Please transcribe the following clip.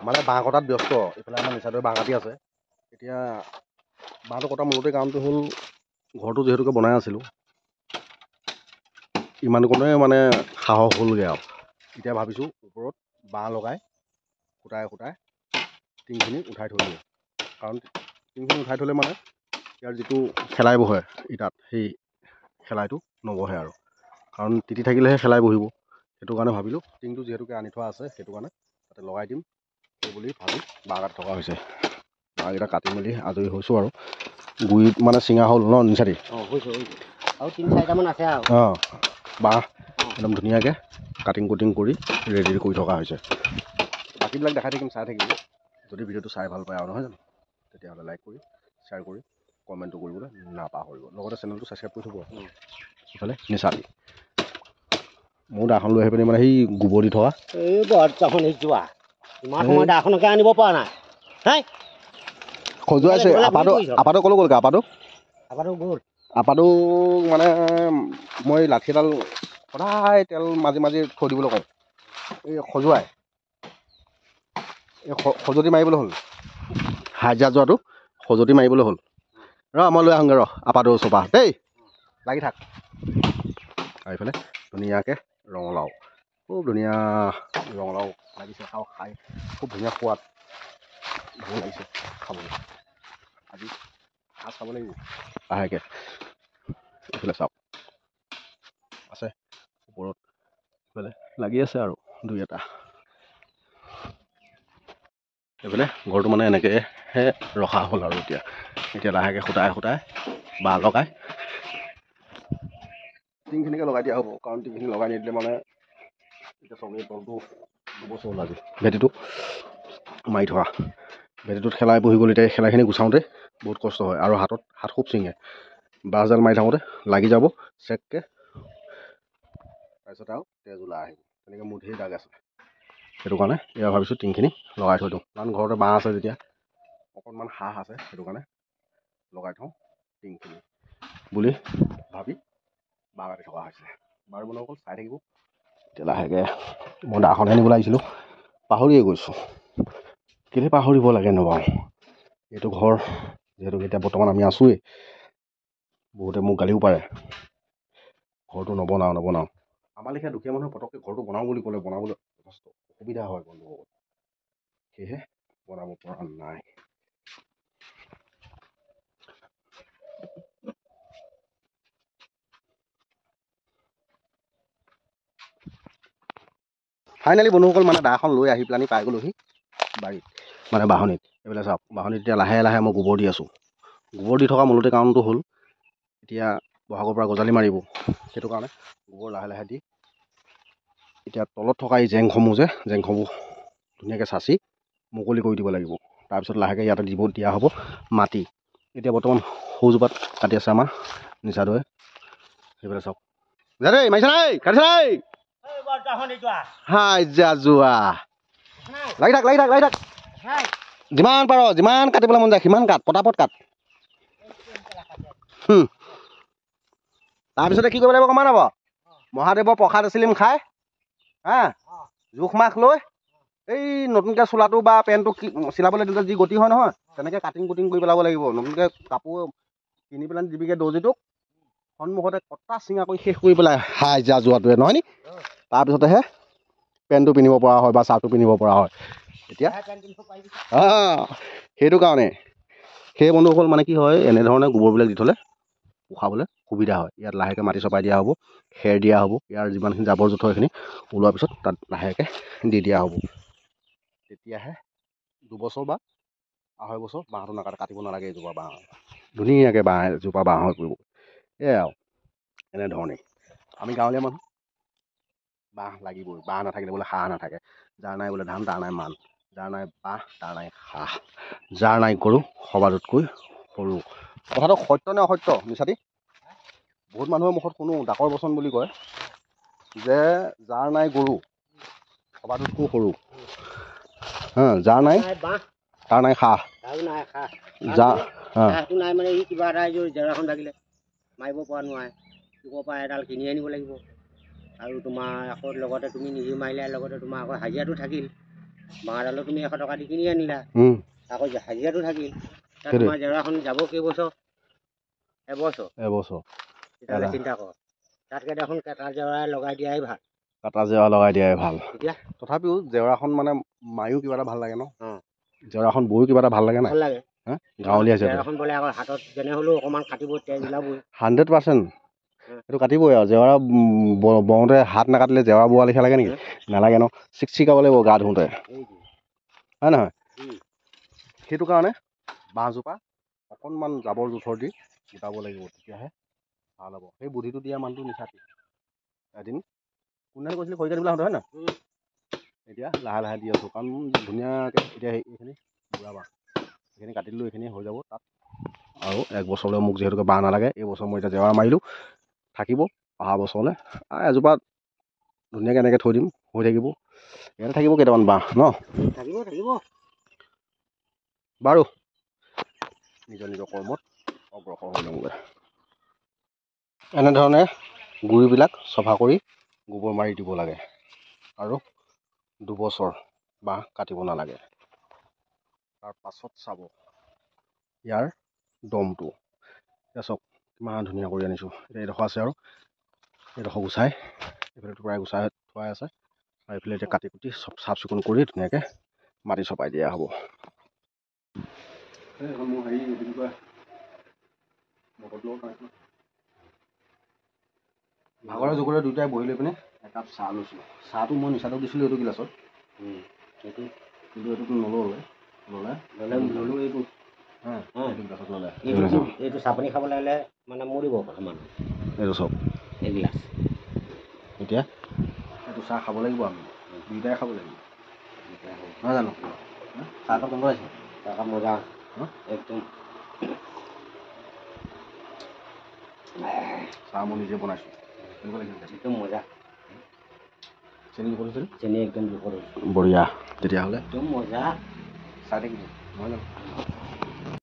মানে বাঁহ কটাত ব্যস্ত এইফালে আমাৰ নিচাদৰে বাঁহ কাটি আছে এতিয়া বাঁহটো কটা মূলতে কাৰণটো হ'ল ঘৰটো যিহেতুকে বনাই আছিলোঁ ইমান কোণে মানে সাহস হ'লগৈ আৰু এতিয়া ভাবিছোঁ ওপৰত বাঁহ লগাই খুটাই টিংখিনি উঠাই থৈ দিওঁ কাৰণ টিংখিনি উঠাই থ'লে মানে ইয়াৰ যিটো শেলাই বহে ইটাত সেই শেলাইটো নবহে আৰু কাৰণ তিতি থাকিলেহে শেলাই বহিব সেইটো কাৰণে ভাবিলোঁ টিংটো যিহেতুকে আনি থোৱা আছে সেইটো কাৰণে তাতে লগাই দিম সেই বুলি ভাবি বাঁহ কাটি থকা হৈছে বাঁহকেইটা কাটি মেলি আজৰি হৈছোঁ আৰু গুৰিত মানে চিঙা হ'ল ন নিচাৰি আৰু 3-4টামান আছে আৰু বাঁহ একদম ধুনীয়াকৈ কাটিং কুটিং কৰি ৰেডি কৰি থকা হৈছে বাকীবিলাক দেখাই থাকিম চাই থাকিব যদি ভিডিঅ'টো চাই ভাল পায় আৰু নহয় জানো তেতিয়াহ'লে লাইক কৰি শ্বেয়াৰ কৰি কমেণ্টটো কৰিবলৈ নাপাহৰিব লগতে চেনেলটো ছাবস্ক্ৰাইব কৰি থ'ব ইফালে নিচাৰি মোৰ দাখন লৈ আহি পিনি মানে সেই গোবৰ দি থকা এই বৰ্তখন যোৱা ইমান সময় দাখনকে আনিব পৰা নাই হেই খজুৱাইছে আপাটো ক'লৈ গ'লগৈ আপাটো গ'ল আপাটো মানে মই লাঠি এডাল সদায় তেল মাজে থৈ দিবলৈ কওঁ এই খজুৱাই এই খজুৱতি মাৰিবলৈ হ'ল হাজিৰা যোৱাটো খজুৱতি মাৰিবলৈ হ'ল মই লৈ আহোঁগৈ আপাটো ওচৰপা দেই লাগি থাক আৰু এইফালে ধুনীয়াকৈ ৰঙালাও খুব ধুনীয়া ৰঙালাও লাগিছে খাই খুব ধুনীয়া সোৱাদ ভাল লাগিছে খাবলৈ আজি সাজ খাব লাগিব লাহেকৈ এইফালে চাওক আছে ওপৰত এইফালে লাগি আছে আৰু দুই এটা এইফালে ঘৰটো মানে এনেকৈহে ৰখা হ'ল আৰু এতিয়া লাহেকৈ খুটাই বাঁহ লগাই টিংখিনিকে লগাই দিয়া হ'ব কাৰণ টিংখিনি লগাই নিদিলে মানে এতিয়া চবেই তলটো 2 বছৰ লাগে ভেটিটো মাৰি থকা ভেটিটোত শেলাই বহি গ'ল এতিয়া শেলাইখিনি গুচাওঁতে বহুত কষ্ট হয় আৰু হাত খুব ছিঙে বাঁহডাল মাৰি থাকোঁতে লাগি যাব চেককৈ তাৰপিছত আৰু তেজ ওলাই আহিব তেনেকৈ মোৰ ধেৰ দাগ আছে সেইটো কাৰণে এয়া ভাবিছোঁ টিংখিনি লগাই থৈ দিওঁ কাৰণ ঘৰতে বাঁহ আছে যেতিয়া অকণমান হাঁহ আছে সেইটো কাৰণে লগাই থওঁ টিংখিনি বুলি ভাবি বাঁহ কাটি থকা হৈছে বাৰু বন্ধুসকল চাই থাকিব এতিয়া লাহেকৈ মই দাখন আনিবলৈ আহিছিলোঁ পাহৰিয়ে গৈছোঁ কেলৈ পাহৰিব লাগে নবাওঁ এইটো ঘৰ যিহেতু এতিয়া বৰ্তমান আমি আছোঁৱেই বহুতে মোক গালিও পাৰে ঘৰটো নবনাওঁ আমাৰ লেখীয়া দুখীয়া মানুহে পটককৈ ঘৰটো বনাওঁ বুলি ক'লে বনাবলৈ যথেষ্ট অসুবিধা হয় বন্ধুসকল সেয়েহে বনাব পৰা নাই ফাইনেলি বন্ধুসকল মানে দাখন লৈ আহি পেলানি পাই গ'লোহি বাৰীত মানে বাহনীত এইফালে চাওক বাহনীত এতিয়া লাহে মই গোবৰ দি আছোঁ গোবৰ দি থকা মূলতে কাৰণটো হ'ল এতিয়া বহাগৰ পৰা গজালি মাৰিব সেইটো কাৰণে গোবৰ লাহে দি এতিয়া তলত থকা এই জেংসমূহ ধুনীয়াকৈ চাচি মুকলি কৰি দিব লাগিব তাৰপিছত লাহেকৈ ইয়াতে দিয়া হ'ব মাটি এতিয়া বৰ্তমান সৌজোপাত কাটি আছে আমাৰ নিচাদৰে সেইফালে চাওক দেই মাৰিছে নাই কাটিছে নাই হাই যোৱা লাগি থাক যিমান পাৰ যিমান কাটিবলৈ মন যায় সিমান কাট পটাপট কাট তাৰপিছতে কি কৰিব লাগিব গম নাপাব মহাদেৱৰ প্ৰসাদ চিলিম খাই জোখ মাখ লৈ এই নতুনকৈ চোলাটো বা পেণ্টটো চিলাবলৈ দিলে যি গতি হয় নহয় তেনেকৈ কাটিং কুটিং কৰি পেলাব লাগিব নতুনকৈ কাপোৰ কিনি পেলাই দিবিগৈ দৰ্জিটোক সন্মুখতে কটা চিঙা কৰি শেষ কৰি পেলাই হাজিৰা যোৱাটোৱে নহয় নি তাৰপিছতেহে পেণ্টটো পিন্ধিব পৰা হয় বা চাৰ্টটো পিন্ধিব পৰা হয় এতিয়া সেইটো কাৰণে সেই বন্ধুসকল মানে কি হয় এনেধৰণে গোবৰবিলাক দি থ'লে উশাবলৈ সুবিধা হয় ইয়াত লাহেকৈ মাটি চপাই দিয়া হ'ব খেৰ দিয়া হ'ব ইয়াৰ যিমানখিনি জাবৰ জোঁথৰ এইখিনি ওলোৱাৰ পিছত তাত লাহেকৈ দি দিয়া হ'ব তেতিয়াহে 2 বছৰ বা 2.5 বছৰ বাঁহটো কাটিব নালাগে এজোপা বাঁহ ধুনীয়াকৈ এজোপা বাঁহ হৈ পৰিব এয়াই আৰু এনেধৰণেই আমি গাঁৱলীয়া মানুহ বাঁহ লাগিবই বাঁহ নাথাকিলে বোলে হাঁহ নাথাকে যাৰ নাই বোলে ধান তাৰ নাই মান যাৰ নাই বাঁহ তাৰ নাই হাঁহ যাৰ নাই গৰু সবাতোতকৈ সৰু কথাটো সত্য নে অসত্য নিচাতি বহুত মানুহৰ মুখত শুনো ডাকৰ বচন বুলি কয় যে যাৰ নাই গৰু সবাতোতকৈ সৰু যাৰ নাই তাৰ নাই হাঁহ নাই মানে ই কিবা এটা জেওৰাখন থাকিলে মাৰিব পৰা নোৱাৰে লোকৰ পৰা এডাল কিনি আনিব লাগিব আৰু তোমাৰ আকৌ লগতে তুমি নিজে মাৰিলে লগতে তোমাৰ আকৌ হাজিৰাটো থাকিল বাঁহডালো তুমি 100 টকা দি কিনি আনিলা, আকৌ হাজিৰাটো থাকিল, তাত সেইটোৱে। তোমাৰ জেওৰাখন যাব কেইবছৰ? এবছৰ। তেতিয়াহ'লে এটা। চিন্তা কৰ, তাতকৈ দেখোন কেঁচা জেওৰা লগাই দিয়াই ভাল। কাটা জেওৰা লগাই দিয়াই ভাল। তেতিয়া তথাপিও জেওৰাখন মানে মায়ো কিবা এটা ভাল লাগে ন। অঁ জেওৰাখন বৈও কিবা এটা ভাল লাগে নাই? ভাল লাগে। হা গাঁৱলীয়া হিচাপে জেওৰাখন বোলে আকৌ হাতত যেনে হ'লেও অকণমান কাটিব, তেজ ওলাবই। 100% সেইটো কাটিবই আৰু। জেওৰা বওঁতে হাত নাকাটিলে জেওৰা বোৱা লিখা লাগে নেকি? নালাগে ন। চিকচিকাব লাগিব গা ধুওঁতে, হয় নহয়? সেইটো কাৰণে বাঁহজোপা অকণমান জাবৰ জোঁথৰ দি গোটাব লাগিব, তেতিয়াহে ভাল হ'ব। সেই বুদ্ধিটো দিয়া মানুহটো নিচাতি এদিন কোনে কৈছিলে খৰি কাটিবলৈ আহোঁতে, হয় নহয়? এতিয়া লাহে লাহে দি আছোঁ, কাৰণ ধুনীয়াকৈ এতিয়া এইখিনি বুঢ়া বাঁহ, এইখিনি কাটি দিলোঁ, এইখিনি হৈ যাব তাত। আৰু 1 বছৰলৈ মোক যিহেতুকে বাঁহ নালাগে, এই বছৰ মই এতিয়া জেওৰা মাৰিলোঁ, থাকিব। অহা বছৰলৈ এজোপা ধুনীয়াকৈ এনেকৈ থৈ দিম, হৈ থাকিব। ইয়াতে থাকিব কেইটামান বাঁহ ন? থাকিব। বাৰু নিজৰ নিজৰ কৰ্মত অগ্ৰসৰ হৈ লওঁগৈ। এনেধৰণে গুৰিবিলাক চফা কৰি গোবৰ মাৰি দিব লাগে আৰু 2 বছৰ বাঁহ কাটিব নালাগে। তাৰ পাছত চাব ইয়াৰ দমটো। এতিয়া চাওক কিমান ধুনীয়া কৰি আনিছোঁ। এতিয়া এইডোখৰ আছে আৰু এইডোখৰ গুচাই, এইফালে প্ৰায় গুচাই থোৱাই আছে, আৰু এইফালে এতিয়া কাটি কুটি চব চাফ চিকুণ কৰি ধুনীয়াকৈ মাটি চপাই দিয়া হ'ব। মোৰ হেৰি কি কয় ভাগৰে জোগৰে দুয়োটাই বহি লৈ পিনে একাপ চাহ লৈছিলোঁ। চাহটো মই নিচাটো দিছিলোঁ এইটো গিলাচত, সেইটো কিন্তু এইটোতো নল'লে ল'লো এইটো। এইটো গিলাচত ল'লে। এইটো চাপানি খাবলৈ হ'লে মানে মৰিব মানুহ। এইটো চাওক, এগিলাচ এতিয়া এইটো চাহ খাব লাগিব, আমি দুয়োটাই খাব লাগিব, নহয় জানো? চাহকাপ কেনেকুৱা হৈছে? চাহকাপ মজা একদম। চাহ মই নিজে বনাইছোঁ, কেনেকুৱা লাগিছে? একদম মজা। চেনি জোখত হৈছিল? চেনি একদম জোখত হৈছে। বঢ়িয়া, তেতিয়াহ'লে একদম মজা। চাই থাকিব, নহয় জানো?